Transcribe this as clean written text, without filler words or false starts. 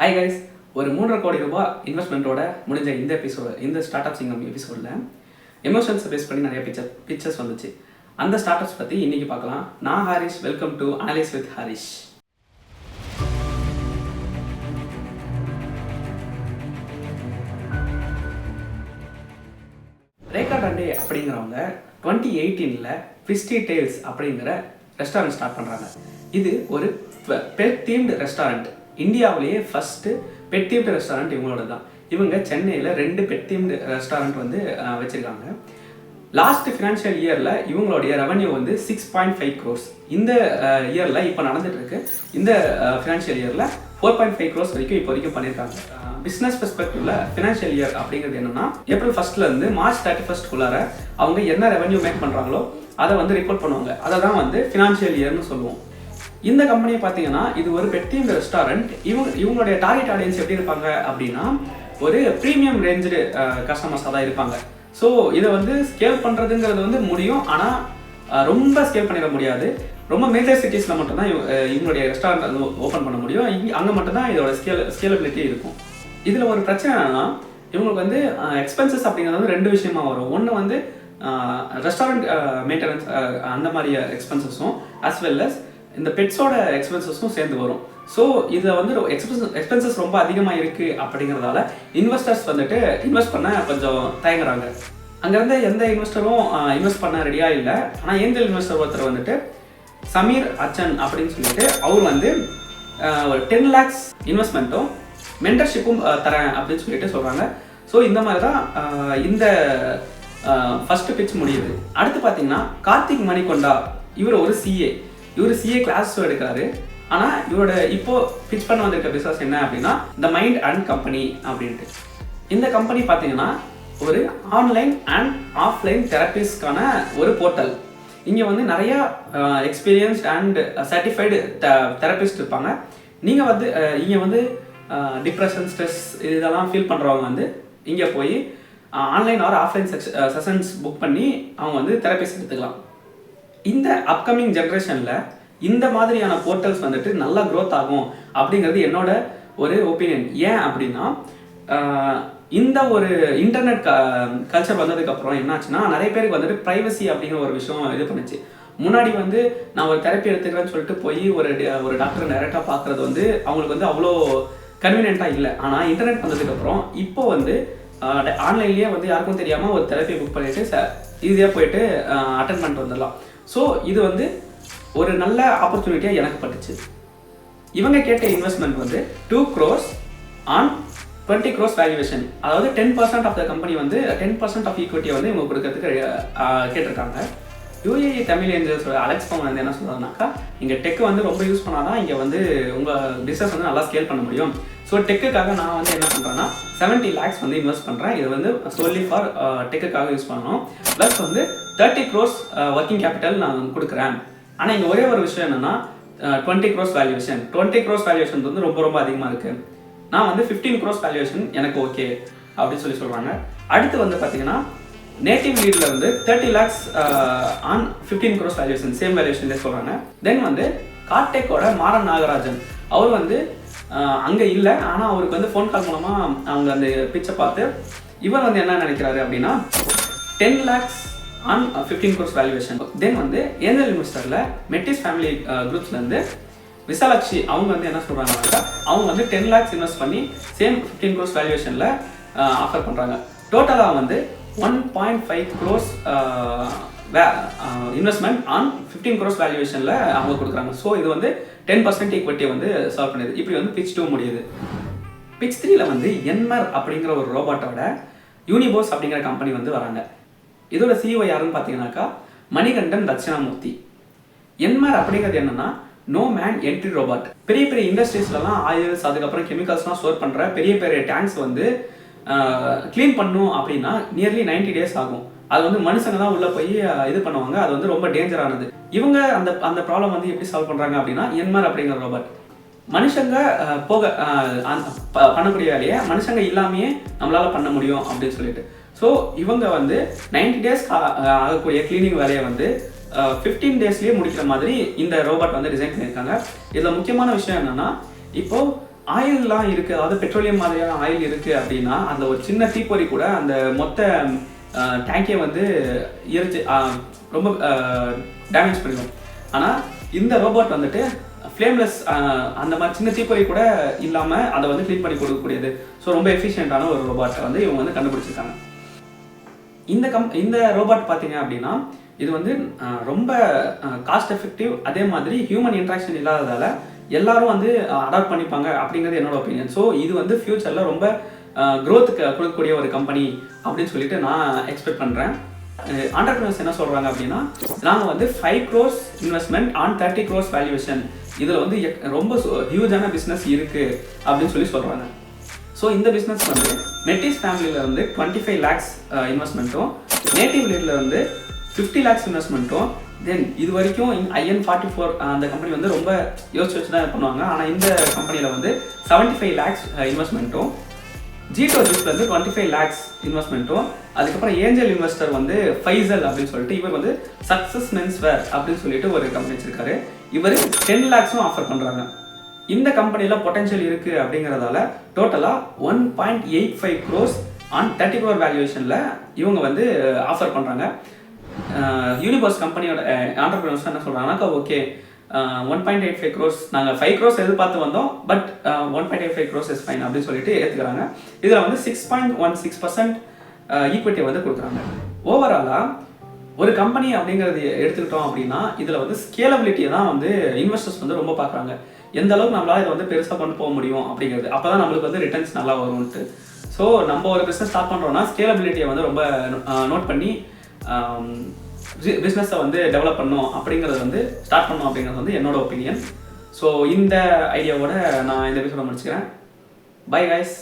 Hi guys, ஒரு 3.5 கோடி ரூபாய் இன்வெஸ்ட்மெண்ட்டோட முடிஞ்ச இந்த ஸ்டார்ட் அப் சிங்கம் எபிசோடில் எமோஷன்ஸை பேஸ் பண்ணி நிறைய பிக்சர்ஸ் வந்துச்சு. அந்த ஸ்டார்ட் அப்ஸ் பற்றி இன்றைக்கி பார்க்கலாம். நான் Harish, welcome to analyse with Harish. Rekha Tande அப்படிங்கிறவங்க 2018 ஃபிஸ்டி டேல்ஸ் அப்படிங்கிற ரெஸ்டாரண்ட் ஸ்டார்ட் பண்ணுறாங்க. இது ஒரு பெட் தீம்டு ரெஸ்டாரண்ட். இந்தியாவிலேயே ஃபஸ்ட்டு பெட் தீம்டு ரெஸ்டாரண்ட் இவங்களோட தான். இவங்க சென்னையில் 2 பெட் தீம்டு ரெஸ்டாரண்ட் வந்து வச்சுருக்காங்க. லாஸ்ட் ஃபினான்ஷியல் இயரில் இவங்களுடைய ரெவன்யூ வந்து 6.5 crores. இந்த இயரில் இப்போ நடந்துட்டு இருக்கு. இந்த ஃபினான்ஷியல் இயரில் 4.5 crores வரைக்கும் பண்ணியிருக்காங்க. பிஸ்னஸ் பெர்ஸ்பெக்டிவ்ல ஃபினான்ஷியல் இயர் அப்படிங்கிறது என்னன்னா, April 1 மார்ச் 31 அவங்க என்ன ரெவன்யூ மேக் பண்ணுறாங்களோ அதை வந்து ரிப்போர்ட் பண்ணுவாங்க. அதை தான் வந்து ஃபினான்ஷியல் இயர்னு சொல்லுவோம். இந்த கம்பெனியை பார்த்தீங்கன்னா இது ஒரு பெட் தீம்டு ரெஸ்டாரண்ட். இவங்களுடைய டார்கெட் ஆடியன்ஸ் எப்படி இருப்பாங்க அப்படின்னா, ஒரு ப்ரீமியம் ரேஞ்சு கஸ்டமர்ஸாக தான் இருப்பாங்க. ஸோ இதை வந்து ஸ்கேல் பண்ணுறதுங்கிறது வந்து முடியும், ஆனால் ரொம்ப ஸ்கேல் பண்ணிட முடியாது. ரொம்ப மேஜர் சிட்டிஸில் மட்டும்தான் இவங்களுடைய ரெஸ்டாரண்ட் வந்து ஓப்பன் பண்ண முடியும். அங்கே மட்டும்தான் இதோட ஸ்கேலபிலிட்டி இருக்கும். இதில் ஒரு பிரச்சனை என்னன்னா, இவங்களுக்கு வந்து எக்ஸ்பென்சஸ் அப்படிங்கிறது வந்து 2 விஷயமா வரும். ஒன்று வந்து ரெஸ்டாரண்ட் மெயின்டெனன்ஸ் அந்த மாதிரி எக்ஸ்பென்சஸும், அஸ் வெல் அஸ் இந்த பெட்ஸோட எக்ஸ்பென்சஸும் சேர்ந்து வரும். ஸோ இதில் வந்து எக்ஸ்பென்சஸ் ரொம்ப அதிகமாக இருக்குது அப்படிங்கிறதால இன்வெஸ்டர்ஸ் வந்துட்டு இன்வெஸ்ட் பண்ண கொஞ்சம் தயங்குறாங்க. அங்கேருந்து எந்த இன்வெஸ்டரும் இன்வெஸ்ட் பண்ண ரெடியாக இல்லை. ஆனால் ஏஞ்சல் இன்வெஸ்டர் ஒருத்தர் வந்துட்டு சமீர் அச்சன் அப்படின்னு சொல்லிட்டு அவர் வந்து ஒரு 10 lakhs இன்வெஸ்ட்மெண்ட்டும் மென்டர்ஷிப்பும் தரேன் அப்படின்னு சொல்லிட்டு சொல்கிறாங்க. ஸோ இந்த மாதிரி தான் இந்த ஃபர்ஸ்ட் பிட்ச் முடியுது. அடுத்து பார்த்தீங்கன்னா கார்த்திக் மணிகொண்டா, இவர் ஒரு சிஏ. இவர் சிஏ கிளாஸ் எடுக்கிறாரு. ஆனால் இவரோட இப்போ பிச் பண்ண வந்திருக்க பிஸ்னஸ் என்ன அப்படின்னா, த மைண்ட் அண்ட் கம்பெனி அப்படின்ட்டு. இந்த கம்பெனி பார்த்தீங்கன்னா ஒரு ஆன்லைன் அண்ட் ஆஃப்லைன் தெரப்பிஸ்ட்கான ஒரு போர்ட்டல். இங்கே வந்து நிறையா எக்ஸ்பீரியன்ஸ்ட் அண்ட் சர்டிஃபைடு தெரப்பிஸ்ட் இருப்பாங்க. நீங்கள் வந்து இங்கே வந்து டிப்ரெஷன், ஸ்ட்ரெஸ் இதெல்லாம் ஃபீல் பண்ணுறவங்க வந்து இங்கே போய் online R offline sessions book பண்ணி அவங்க வந்து தெரப்பிஸ்ட் எடுத்துக்கலாம். இந்த அப்கமிங் ஜென்ரேஷனில் இந்த மாதிரியான போர்ட்டல்ஸ் வந்துட்டு நல்லா க்ரோத் ஆகும் அப்படிங்கிறது என்னோட ஒரு ஒப்பீனியன். ஏன் அப்படின்னா, இந்த ஒரு இன்டர்நெட் கல்ச்சர் வந்ததுக்கப்புறம் என்னாச்சுன்னா, நிறைய பேருக்கு வந்துட்டு ப்ரைவசி அப்படிங்கிற ஒரு விஷயம் இது பண்ணுச்சு. முன்னாடி வந்து நான் ஒரு தெரப்பி எடுத்துக்கிறேன்னு சொல்லிட்டு போய் ஒரு டாக்டரை டைரெக்டாக பார்க்குறது வந்து அவங்களுக்கு வந்து அவ்வளோ கன்வீனியண்ட்டாக இல்லை. ஆனால் இன்டர்நெட் வந்ததுக்கப்புறம் இப்போ வந்து ஆன்லைன்லேயே வந்து யாருக்கும் தெரியாமல் ஒரு தெரப்பி புக் பண்ணிவிட்டு ஈஸியாக போயிட்டு அட்டென்ட் பண்ணிட்டு வந்துடலாம். ஸோ இது வந்து ஒரு நல்ல ஆப்பர்ச்சுனிட்டியாக எனக்கு பட்டுச்சு. இவங்க கேட்ட இன்வெஸ்ட்மெண்ட் வந்து 2 crores ஆன் 20 crores வேல்யூவேஷன். அதாவது 10% ஆஃப் த கம்பெனி வந்து 10% ஆஃப் ஈக்விட்டியை வந்து இவங்க கொடுக்கறதுக்கு கேட்டிருக்காங்க. யூஏஇ தமிழ் ஏஞ்சல்ஸோட அலெக்ஸ் பவன் வந்து என்ன சொல்கிறாருனாக்கா, இங்கே டெக் வந்து ரொம்ப யூஸ் பண்ணாதான் இங்கே வந்து உங்கள் பிஸ்னஸ் வந்து நல்லா ஸ்கேல் பண்ண முடியும். ஸோ டெக்குக்காக நான் வந்து என்ன பண்ணுறேன்னா 70 lakhs வந்து இன்வெஸ்ட் பண்ணுறேன். இது வந்து solely ஃபார் டெக்குக்காக யூஸ் பண்ணணும். ப்ளஸ் வந்து 30 crores ஒர்க்கிங் கேபிட்டல் நான் கொடுக்குறேன். ஆனால் இங்கே ஒரே ஒரு விஷயம் என்னென்னா 20 crores வேல்யூவேஷன். 20 crores வேல்யூவேஷன் வந்து ரொம்ப அதிகமாக இருக்குது. நான் வந்து 15 crores வேல்யூவேஷன் எனக்கு ஓகே அப்படின்னு சொல்கிறாங்க. அடுத்து வந்து பார்த்தீங்கன்னா நேட்டிவ் லீடில் வந்து 30 lakhs on 15 crores valuation, same வேல்யூவேஷன்லேயே சொல்கிறாங்க. தென் வந்து கார்டெக்கோட மாறன் நாகராஜன், அவர் வந்து அங்கே இல்லை. ஆனால் அவருக்கு வந்து ஃபோன் கால் மூலமாக அவங்க அந்த பிச்சை பார்த்து இவர் வந்து என்ன நினைக்கிறாரு அப்படின்னா 10 lakhs ஆன் 15 crores வேல்யூவேஷன். தென் வந்து ஏஞ்சல் இன்வெஸ்டரில் மெட்டிஸ் ஃபேமிலி குரூப்ஸ்லேருந்து விசாலாட்சி அவங்க வந்து என்ன சொல்கிறாங்கன்னா, அவங்க வந்து 10 lakhs இன்வெஸ்ட் பண்ணி சேம் 15 crores வேல்யூவேஷனில் ஆஃபர் பண்ணுறாங்க. டோட்டலாக வந்து 1.5 crores இன்வெஸ்ட்மெண்ட் ஆன் 15 crores வேல்யூவேஷனில் அவங்க கொடுக்குறாங்க. ஸோ இது வந்து 10% ஈக்விட்டியை வந்து சால்வ் பண்ணுது. இப்படி வந்து பிச் 2 முடியுது. பிச் 3ல வந்து என்மர் அப்படிங்கிற ஒரு ரோபோட்டோட யூனிபோஸ் அப்படிங்கிற கம்பெனி வந்து வராங்க. இதோட சிஇஓ யாருன்னு பார்த்தீங்கன்னாக்கா மணிகண்டன் தட்சிணாமூர்த்தி. என்மர் அப்படிங்கிறது என்னன்னா நோ மேன் என்ட்ரி ரோபோட். பெரிய இண்டஸ்ட்ரீஸ்லாம் ஆயில்ஸ், அதுக்கப்புறம் கெமிக்கல்ஸ்லாம் ஸ்டோர் பண்ணுற பெரிய டேங்க்ஸ் வந்து க்ளீன் பண்ணும் அப்படின்னா நியர்லி 90 days ஆகும். அது வந்து மனுஷங்க தான் உள்ளே போய் இது பண்ணுவாங்க. அது வந்து ரொம்ப டேஞ்சரானது. இவங்க அந்த ப்ராப்ளம் வந்து எப்படி சால்வ் பண்ணுறாங்க அப்படின்னா, என்மர் அப்படிங்கிற ரோபோட் மனுஷங்க பண்ணக்கூடிய வேலையை மனுஷங்க இல்லாமையே நம்மளால் பண்ண முடியும் அப்படின்னு சொல்லிட்டு. ஸோ இவங்க வந்து 90 days ஆகக்கூடிய கிளீனிங் வேலையை வந்து 15 daysலேயே முடிக்கிற மாதிரி இந்த ரோபோட் வந்து டிசைன் பண்ணியிருக்காங்க. இதில் முக்கியமான விஷயம் என்னென்னா, இப்போது ஆயில்லாம் இருக்குது, அதாவது பெட்ரோலியம் மாதிரியான ஆயில் இருக்குது அப்படின்னா அந்த ஒரு சின்ன தீப்பொறி கூட அந்த மொத்த டேங்கே வந்து எரிச்சு ரொம்ப டேமேஜ் பண்ணிடும். ஆனால் இந்த ரோபோட் வந்துட்டு ஃப்ளேம்லெஸ் அந்த மாதிரி சின்ன தீப்பொறி கூட இல்லாமல் அதை வந்து க்ளீன் பண்ணி கொடுக்கக்கூடியது. ஸோ ரொம்ப எஃபிஷியண்ட்டான ஒரு ரோபோட்டை வந்து இவங்க வந்து கண்டுபிடிச்சிருக்காங்க. இந்த ரோபோட் பார்த்தீங்க அப்படின்னா இது வந்து ரொம்ப காஸ்ட் எஃபெக்டிவ், அதே மாதிரி ஹியூமன் இன்ட்ராக்ஷன் இல்லாததால் எல்லாரும் வந்து அடாப்ட் பண்ணிப்பாங்க அப்படிங்கிறது என்னோட ஒப்பீனியன். ஸோ இது வந்து ஃப்யூச்சரில் ரொம்ப க்ரோத்துக்கு கொடுக்கக்கூடிய ஒரு கம்பெனி அப்படின்னு சொல்லிட்டு நான் எக்ஸ்பெக்ட் பண்ணுறேன். ஆண்டர்பிரினர்ஸ் என்ன சொல்கிறாங்க அப்படின்னா, நாங்கள் வந்து 5 crores investment on 30 crores valuation, இதில் வந்து ரொம்ப ஹியூஜான பிஸ்னஸ் இருக்குது அப்படின்னு சொல்கிறாங்க. ஸோ இந்த பிஸ்னஸ் வந்து மெட்டிஸ் ஃபேமிலியில் வந்து 25 lakhs இன்வெஸ்ட்மெண்ட்டும், நேட்டிவ் லேட்டில் வந்து 50 lakhs இன்வெஸ்ட்மெண்ட்டும், தென் இது வரைக்கும் IN44 அந்த கம்பெனி வந்து ரொம்ப யோசிச்சு தான் பண்ணுவாங்க. ஆனால் இந்த கம்பெனியில் வந்து 75 lakhs இன்வெஸ்ட்மெண்ட்டும், ஜீட்டோஜிஸ்ல வந்து 25 lakhs இன்வெஸ்ட்மெண்ட்டும், அதுக்கப்புறம் ஏஞ்சல் இன்வெஸ்டர் வந்து ஃபைசல் அப்படின்னு சொல்லிட்டு இவர் வந்து சக்ஸஸ் மென்ஸ்வேர் அப்படின்னு சொல்லிட்டு ஒரு கம்பெனி வச்சிருக்காரு. இவர் 10 lakhsம் ஆஃபர் பண்ணுறாங்க. இந்த கம்பெனியில் பொட்டன்ஷியல் இருக்குது அப்படிங்கிறதால டோட்டலாக 1.85 crores ஆன் 30 crore வேல்யூவேஷனில் இவங்க வந்து ஆஃபர் பண்ணுறாங்க. யூனிவர்ஸ் கம்பெனியோட ஆண்டர்பிரினர்ஸ் என்ன சொல்கிறாங்கன்னாக்கா, ஓகே 1.85 crores நாங்கள் 5 crores எதிர்பார்த்து வந்தோம், பட் 1.85 crores இஸ் ஃபைன் அப்படின்னு சொல்லிட்டு ஏற்றுக்கிறாங்க. இதில் வந்து 6.16% ஈக்விட்டி வந்து கொடுக்குறாங்க. ஓவராலாக ஒரு கம்பெனி அப்படிங்கிறது எடுத்துக்கிட்டோம் அப்படின்னா இதில் வந்து ஸ்கேலபிலிட்டியை தான் வந்து இன்வெஸ்டர்ஸ் வந்து ரொம்ப பார்க்குறாங்க. எந்த அளவுக்கு நம்மளால் இதை வந்து பெருசாக கொண்டு போக முடியும் அப்படிங்கிறது, அப்போ தான் நம்மளுக்கு வந்து ரிட்டர்ன்ஸ் நல்லா வரும்ன்ட்டு. ஸோ நம்ம ஒரு பிஸ்னஸ் ஸ்டார்ட் பண்ணுறோன்னா ஸ்கேலபிலிட்டியை வந்து ரொம்ப நோட் பண்ணி பிஸ்னஸை வந்து டெவலப் பண்ணணும் அப்படிங்கிறது வந்து ஸ்டார்ட் பண்ணணும் அப்படிங்கிறது வந்து என்னோட ஒப்பீனியன். ஸோ இந்த ஐடியாவோட நான் இந்த எபிசோட முடிச்சுக்கிறேன். Bye guys.